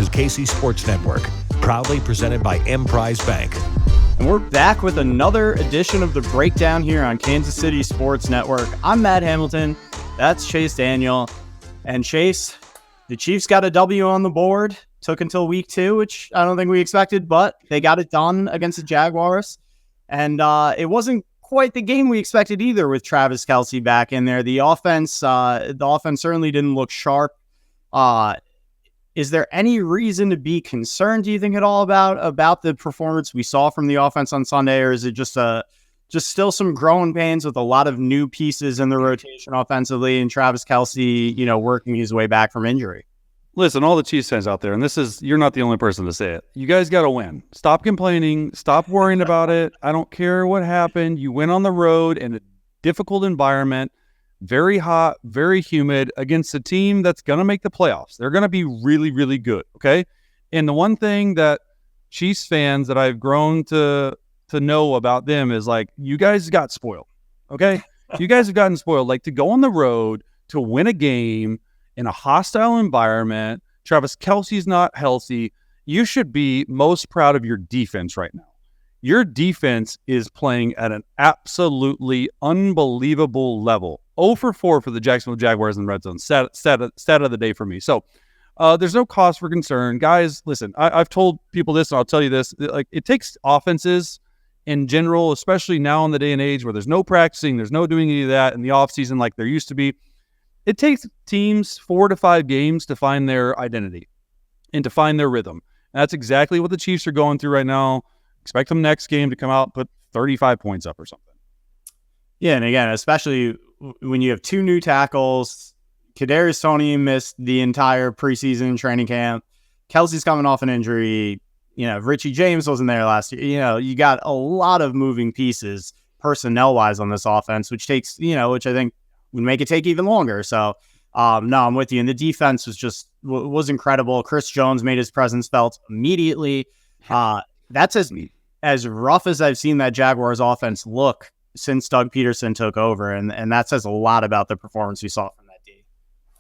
is KC Sports Network, proudly presented by Emprise Bank. And we're back with another edition of The Breakdown here on Kansas City Sports Network. I'm Matt Hamilton. That's Chase Daniel. And Chase, the Chiefs got a W on the board. Took until week 2, which I don't think we expected, but they got it done against the Jaguars. And it wasn't quite the game we expected either with Travis Kelce back in there. The offense certainly didn't look sharp. Is there any reason to be concerned, do you think, at all about the performance we saw from the offense on Sunday, or is it just still some growing pains with a lot of new pieces in the rotation offensively and Travis Kelce, working his way back from injury? Listen, all the Chiefs fans out there, and you're not the only person to say it. You guys got to win. Stop complaining. Stop worrying about it. I don't care what happened. You went on the road in a difficult environment, very hot, very humid, against a team that's going to make the playoffs. They're going to be really, really good, okay? And the one thing that Chiefs fans that I've grown to know about them is, like, you guys got spoiled, okay? You guys have gotten spoiled. Like, to go on the road, to win a game in a hostile environment, Travis Kelce's not healthy. You should be most proud of your defense right now. Your defense is playing at an absolutely unbelievable level. 0 for 4 for the Jacksonville Jaguars in the red zone. Stat of the day for me. So there's no cause for concern. Guys, listen, I've told people this, and I'll tell you this. Like, it takes offenses in general, especially now in the day and age where there's no practicing, there's no doing any of that in the offseason like there used to be. It takes teams 4 to 5 games to find their identity and to find their rhythm. And that's exactly what the Chiefs are going through right now. Expect them next game to come out and put 35 points up or something. Yeah, and again, especially when you have 2 new tackles, Kadarius Toney missed the entire preseason training camp. Kelce's coming off an injury. Richie James wasn't there last year. You got a lot of moving pieces personnel-wise on this offense, which takes, which I think would make it take even longer. So, no, I'm with you. And the defense was incredible. Chris Jones made his presence felt immediately. That's as rough as I've seen that Jaguars offense look since Doug Peterson took over. And that says a lot about the performance we saw from that D.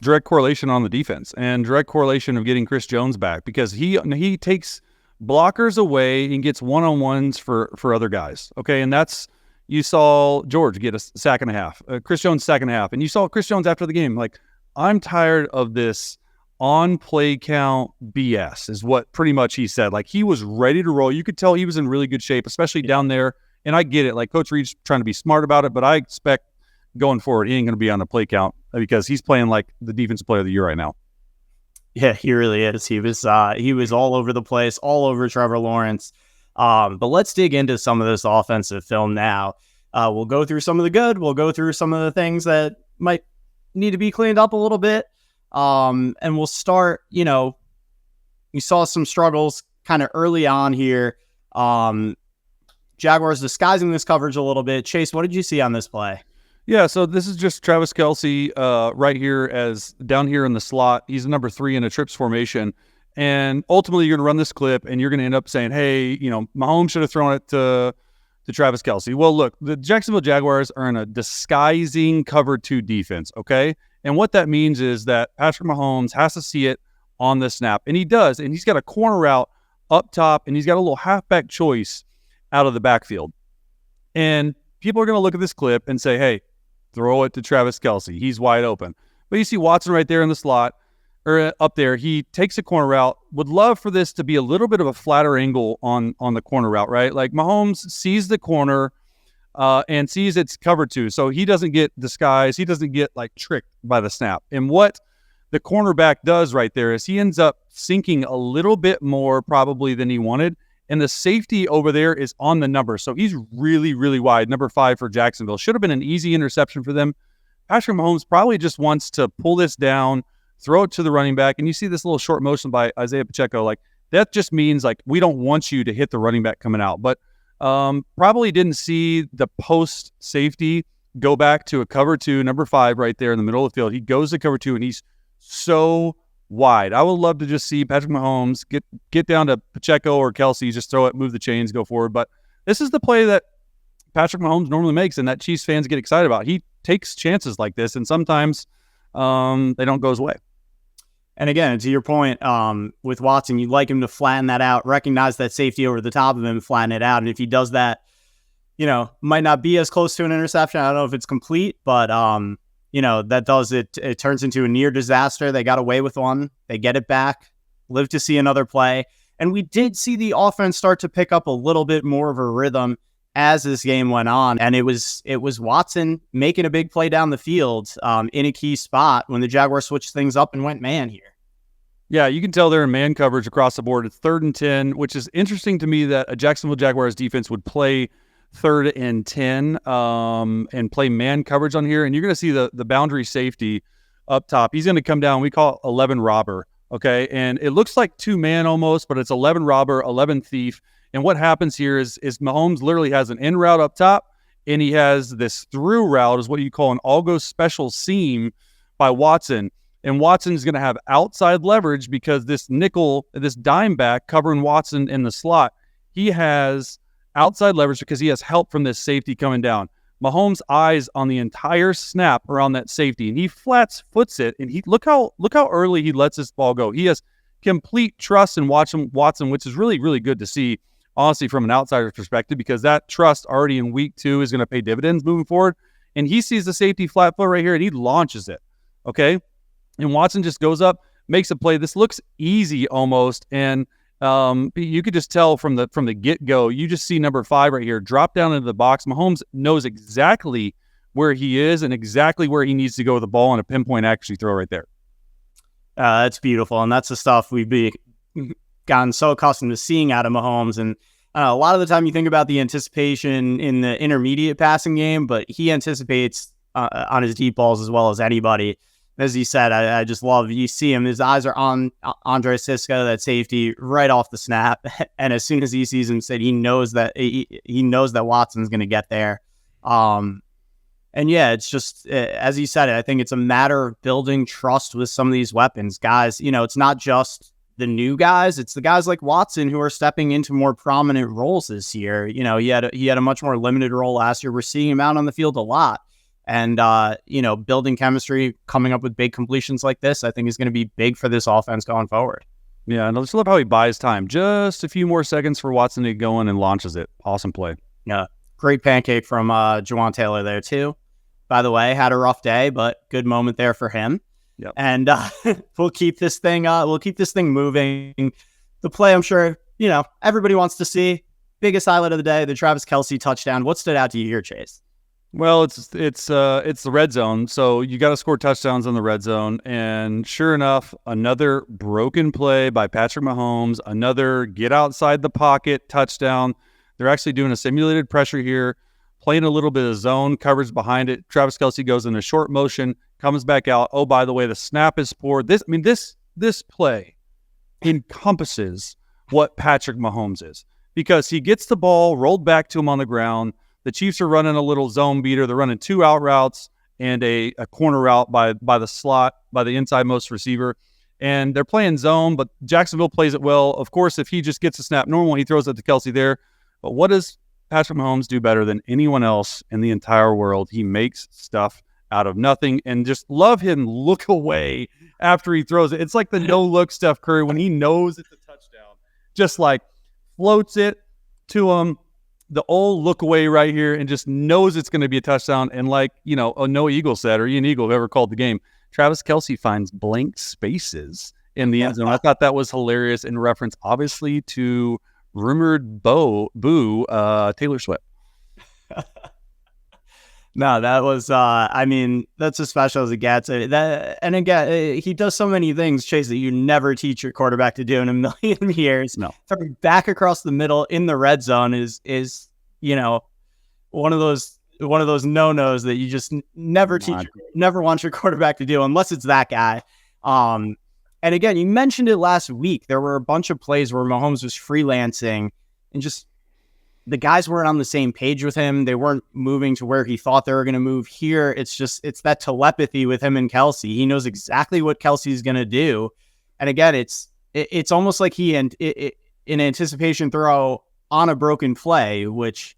Direct correlation on the defense and direct correlation of getting Chris Jones back, because he takes blockers away and gets one-on-ones for other guys. Okay. And you saw George get a sack and a half, Chris Jones sack and a half. And you saw Chris Jones after the game, like, I'm tired of this on play count BS is what pretty much he said. Like, he was ready to roll. You could tell he was in really good shape, especially down there. And I get it. Like, Coach Reed's trying to be smart about it, but I expect going forward, he ain't going to be on the play count because he's playing like the defensive player of the year right now. Yeah, he really is. He was all over the place, all over Trevor Lawrence. But let's dig into some of this offensive film now. We'll go through some of the good. We'll go through some of the things that might need to be cleaned up a little bit. And we'll start, we saw some struggles kind of early on here. Jaguars disguising this coverage a little bit. Chase, what did you see on this play? Yeah, so this is just Travis Kelce right here as down here in the slot. He's number 3 in a trips formation. And ultimately, you're going to run this clip, and you're going to end up saying, hey, Mahomes should have thrown it to Travis Kelce. Well, look, the Jacksonville Jaguars are in a disguising cover 2 defense, okay? And what that means is that Patrick Mahomes has to see it on the snap, and he does. And he's got a corner route up top, and he's got a little halfback choice out of the backfield. And people are going to look at this clip and say, hey, throw it to Travis Kelce. He's wide open. But you see Watson right there in the slot, or up there. He takes a corner route. Would love for this to be a little bit of a flatter angle on the corner route, right? Like, Mahomes sees the corner and sees it's covered 2. So he doesn't get disguised. He doesn't get, like, tricked by the snap. And what the cornerback does right there is he ends up sinking a little bit more probably than he wanted. And the safety over there is on the number. So he's really, really wide. Number 5 for Jacksonville. Should have been an easy interception for them. Patrick Mahomes probably just wants to pull this down, throw it to the running back. And you see this little short motion by Isaiah Pacheco. Like, that just means, like, we don't want you to hit the running back coming out. But probably didn't see the post safety go back to a cover 2, number 5 right there in the middle of the field. He goes to cover 2, and he's so wide. I would love to just see Patrick Mahomes get down to Pacheco or Kelce, just throw it, move the chains, go forward. But this is the play that Patrick Mahomes normally makes and that Chiefs fans get excited about. He takes chances like this, and sometimes they don't go his way. And again, to your point, with Watson, you'd like him to flatten that out, recognize that safety over the top of him, flatten it out. And if he does that, might not be as close to an interception. I don't know if it's complete, but, that does it. It turns into a near disaster. They got away with one. They get it back, live to see another play. And we did see the offense start to pick up a little bit more of a rhythm as this game went on. And it was Watson making a big play down the field in a key spot when the Jaguars switched things up and went man here. Yeah, you can tell they're in man coverage across the board. It's 3rd and 10, which is interesting to me that a Jacksonville Jaguars defense would play 3rd and 10 and play man coverage on here. And you're going to see the boundary safety up top. He's going to come down. We call it 11 robber, okay? And it looks like 2-man almost, but it's 11 robber, 11 thief. And what happens here is Mahomes literally has an in route up top, and he has this through route, is what you call an all-go special seam by Watson. And Watson's going to have outside leverage because this nickel, this dime back covering Watson in the slot, he has outside leverage because he has help from this safety coming down. Mahomes' eyes on the entire snap around that safety, and he foots it. And he look how early he lets this ball go. He has complete trust in Watson, which is really, really good to see, honestly, from an outsider's perspective, because that trust already in week 2 is going to pay dividends moving forward. And he sees the safety flat foot right here, and he launches it. Okay. And Watson just goes up, makes a play. This looks easy almost, and you could just tell from the get-go. You just see number 5 right here drop down into the box. Mahomes knows exactly where he is and exactly where he needs to go with the ball, and a pinpoint accuracy throw right there. That's beautiful, and that's the stuff we've gotten so accustomed to seeing out of Mahomes. And a lot of the time you think about the anticipation in the intermediate passing game, but he anticipates on his deep balls as well as anybody. As he said, I just love, you see him, his eyes are on Andre Cisco, that safety, right off the snap. And as soon as he sees him, he knows that Watson's going to get there. And yeah, it's just, as he said, I think it's a matter of building trust with some of these weapons. Guys, it's not just the new guys, it's the guys like Watson who are stepping into more prominent roles this year. He had a much more limited role last year. We're seeing him out on the field a lot. And, building chemistry, coming up with big completions like this, I think is going to be big for this offense going forward. Yeah, and I just love how he buys time. Just a few more seconds for Watson to go in and launches it. Awesome play. Yeah, great pancake from Juwan Taylor there, too. By the way, had a rough day, but good moment there for him. Yep. And we'll keep this thing moving. The play, I'm sure, everybody wants to see. Biggest highlight of the day, the Travis Kelce touchdown. What stood out to you here, Chase? Well, it's the red zone, so you got to score touchdowns in the red zone. And sure enough, another broken play by Patrick Mahomes, another get outside the pocket touchdown. They're actually doing a simulated pressure here, playing a little bit of zone coverage behind it. Travis Kelce goes in a short motion, comes back out. Oh, by the way, the snap is poor. This play encompasses what Patrick Mahomes is, because he gets the ball rolled back to him on the ground. The Chiefs are running a little zone beater. They're running 2 out routes and a corner route by the slot, by the inside most receiver. And they're playing zone, but Jacksonville plays it well. Of course, if he just gets a snap normal, he throws it to Kelce there. But what does Patrick Mahomes do better than anyone else in the entire world? He makes stuff out of nothing, and just love him look away after he throws it. It's like the no-look Steph Curry when he knows it's a touchdown. Just like floats it to him. The old look away right here, and just knows it's going to be a touchdown. And like, Noah Eagle said, or Ian Eagle, whoever called the game, Travis Kelce finds blank spaces in the end zone. I thought that was hilarious in reference, obviously, to rumored boo Taylor Swift. No, that was, that's as special as it gets. And again, he does so many things, Chase, that you never teach your quarterback to do in a million years. No. Throwing back across the middle in the red zone is one of those no-nos that you just never want your quarterback to do unless it's that guy. And again, you mentioned it last week. There were a bunch of plays where Mahomes was freelancing and just the guys weren't on the same page with him. They weren't moving to where he thought they were going to move. Here, it's that telepathy with him and Kelce. He knows exactly what Kelce's going to do. And again, it's almost like he in anticipation throw on a broken play, which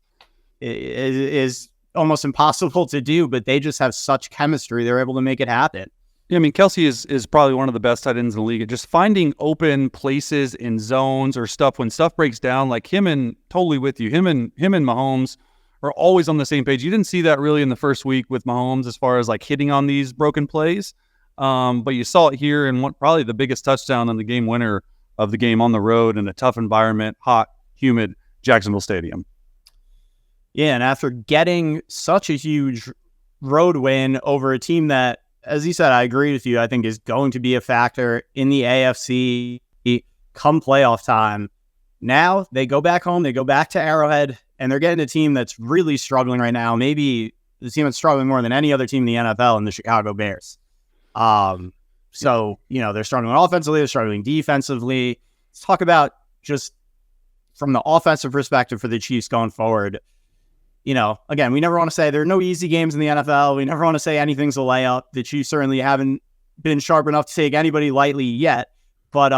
is almost impossible to do, but they just have such chemistry. They're able to make it happen. Yeah, I mean, Kelsey is probably one of the best tight ends in the league at just finding open places in zones or stuff when stuff breaks down. Like totally with you. Him and Mahomes are always on the same page. You didn't see that really in the first week with Mahomes as far as like hitting on these broken plays. But you saw it here in probably the biggest touchdown and the game winner of the game on the road in a tough environment, hot, humid Jacksonville Stadium. Yeah, and after getting such a huge road win over a team that, as you said, I agree with you, I think is going to be a factor in the AFC come playoff time. Now they go back home, they go back to Arrowhead, and they're getting a team that's really struggling right now. Maybe the team that's struggling more than any other team in the NFL, in the Chicago Bears. So, they're struggling offensively, they're struggling defensively. Let's talk about just from the offensive perspective for the Chiefs going forward. Again, we never want to say there are no easy games in the NFL. We never want to say anything's a layup. The Chiefs certainly haven't been sharp enough to take anybody lightly yet. But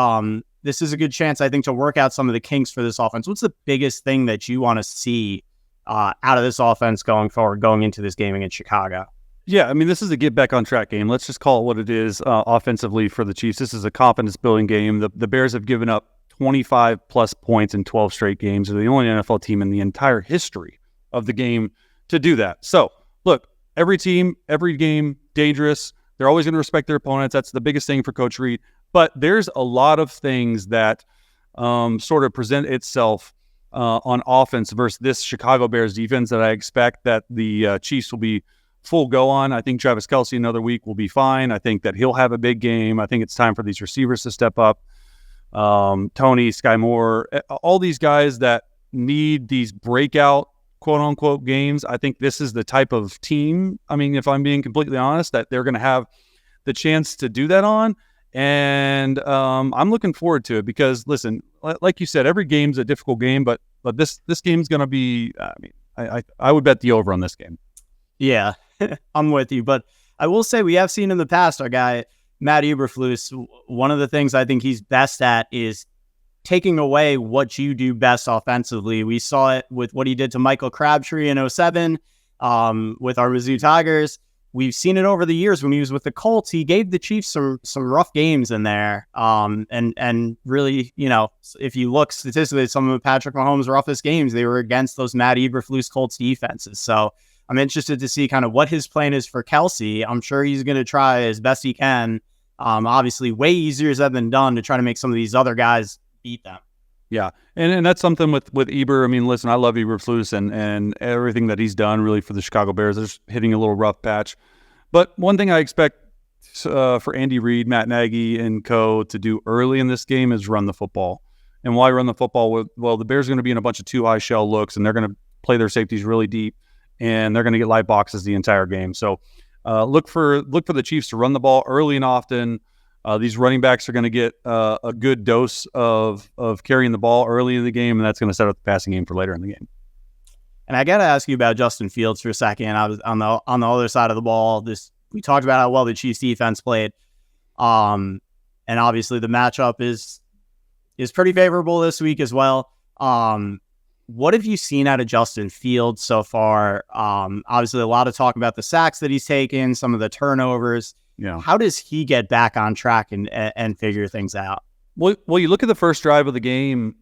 this is a good chance, I think, to work out some of the kinks for this offense. What's the biggest thing that you want to see out of this offense going forward, going into this game against Chicago? Yeah, I mean, this is a get back on track game. Let's just call it what it is offensively for the Chiefs. This is a confidence building game. The Bears have given up 25 plus points in 12 straight games. They're the only NFL team in the entire history of the game to do that. So look, every team, every game, dangerous. They're always going to respect their opponents. That's the biggest thing for Coach Reid. But there's a lot of things that sort of present itself on offense versus this Chicago Bears defense that I expect that the Chiefs will be full go on. I think Travis Kelce another week will be fine. I think that he'll have a big game. I think it's time for these receivers to step up. Tony, Sky Moore, all these guys that need these breakout quote-unquote games. I think this is the type of team, I mean, if I'm being completely honest, that they're going to have the chance to do that on. And I'm looking forward to it because, listen, like you said, every game's a difficult game, but this game's going to be, I would bet the over on this game. Yeah, I'm with you. But I will say we have seen in the past our guy, Matt Eberflus, one of the things I think he's best at is taking away what you do best offensively. We saw it with what he did to Michael Crabtree in 2007 with our Mizzou Tigers. We've seen it over the years when he was with the Colts. He gave the Chiefs some rough games in there. And really, if you look statistically at some of Patrick Mahomes' roughest games, they were against those Matt Eberflus Colts defenses. So I'm interested to see kind of what his plan is for Kelsey. I'm sure he's going to try as best he can. Obviously, way easier said than done to try to make some of these other guys beat them. Yeah, and that's something with Eber. I mean, listen, I love Eberflus and everything that he's done really for the Chicago Bears. They're just hitting a little rough patch. But one thing I expect for Andy Reid, Matt Nagy, and co. to do early in this game is run the football. And why run the football? Well, the Bears are going to be in a bunch of two high shell looks, and they're going to play their safeties really deep, and they're going to get light boxes the entire game. So look for the Chiefs to run the ball early and often. These running backs are going to get a good dose of carrying the ball early in the game, and that's going to set up the passing game for later in the game. And I got to ask you about Justin Fields for a second. I was on the other side of the ball. We talked about how well the Chiefs defense played, and obviously the matchup is pretty favorable this week as well. What have you seen out of Justin Fields so far? Obviously, a lot of talk about the sacks that he's taken, some of the turnovers. Yeah. How does he get back on track and figure things out? Well, you look at the first drive of the game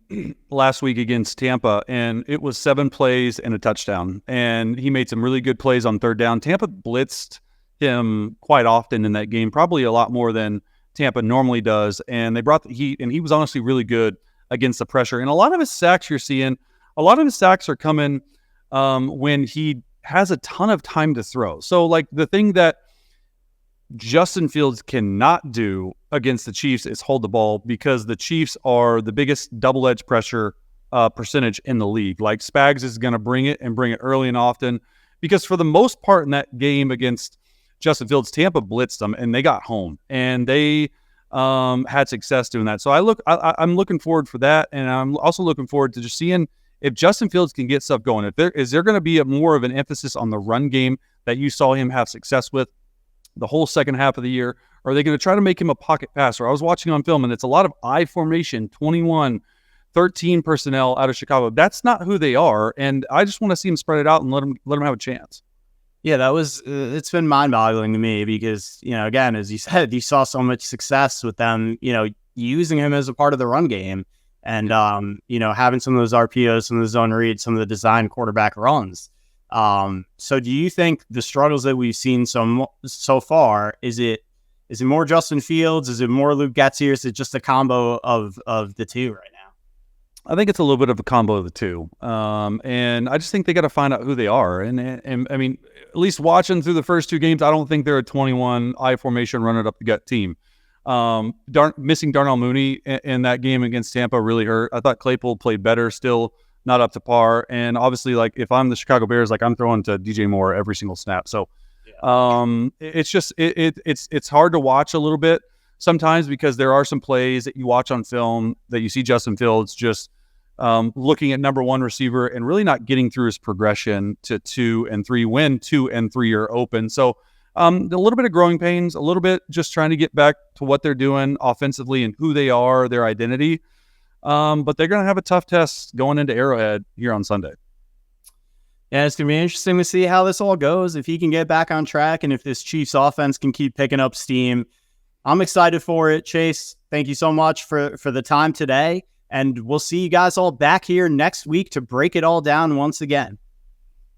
last week against Tampa, and it was 7 plays and a touchdown. And he made some really good plays on third down. Tampa blitzed him quite often in that game, probably a lot more than Tampa normally does. And they brought the heat, and he was honestly really good against the pressure. And a lot of his sacks are coming when he has a ton of time to throw. So, like, the thing that Justin Fields cannot do against the Chiefs is hold the ball because the Chiefs are the biggest double-edged pressure percentage in the league. Like, Spags is going to bring it early and often because for the most part in that game against Justin Fields, Tampa blitzed them and they got home and they had success doing that. So I'm looking forward for that, and I'm also looking forward to just seeing if Justin Fields can get stuff going. Is there going to be more of an emphasis on the run game that you saw him have success with the whole second half of the year? Or are they going to try to make him a pocket passer? I was watching on film, and it's a lot of I formation, 21, 13 personnel out of Chicago. That's not who they are, and I just want to see him spread it out and let him have a chance. Yeah, that was it's been mind-boggling to me because, again, as you said, you saw so much success with them, using him as a part of the run game and, having some of those RPOs, some of the zone reads, some of the design quarterback runs. So do you think the struggles that we've seen so far, is it more Justin Fields? Is it more Luke Getsy? Or is it just a combo of the two right now? I think it's a little bit of a combo of the two. And I just think they got to find out who they are. And I mean, at least watching through the first two games, I don't think they're a 21 I formation run it up the gut team. Missing Darnell Mooney in that game against Tampa really hurt. I thought Claypool played better, still not up to par. And obviously, like, if I'm the Chicago Bears, like, I'm throwing to DJ Moore every single snap. So it's just it's hard to watch a little bit sometimes because there are some plays that you watch on film that you see Justin Fields just looking at number one receiver and really not getting through his progression to 2 and 3 when 2 and 3 are open. So a little bit of growing pains, a little bit just trying to get back to what they're doing offensively and who they are, their identity. But they're going to have a tough test going into Arrowhead here on Sunday. Yeah, it's going to be interesting to see how this all goes, if he can get back on track and if this Chiefs offense can keep picking up steam. I'm excited for it. Chase, thank you so much for the time today. And we'll see you guys all back here next week to break it all down once again.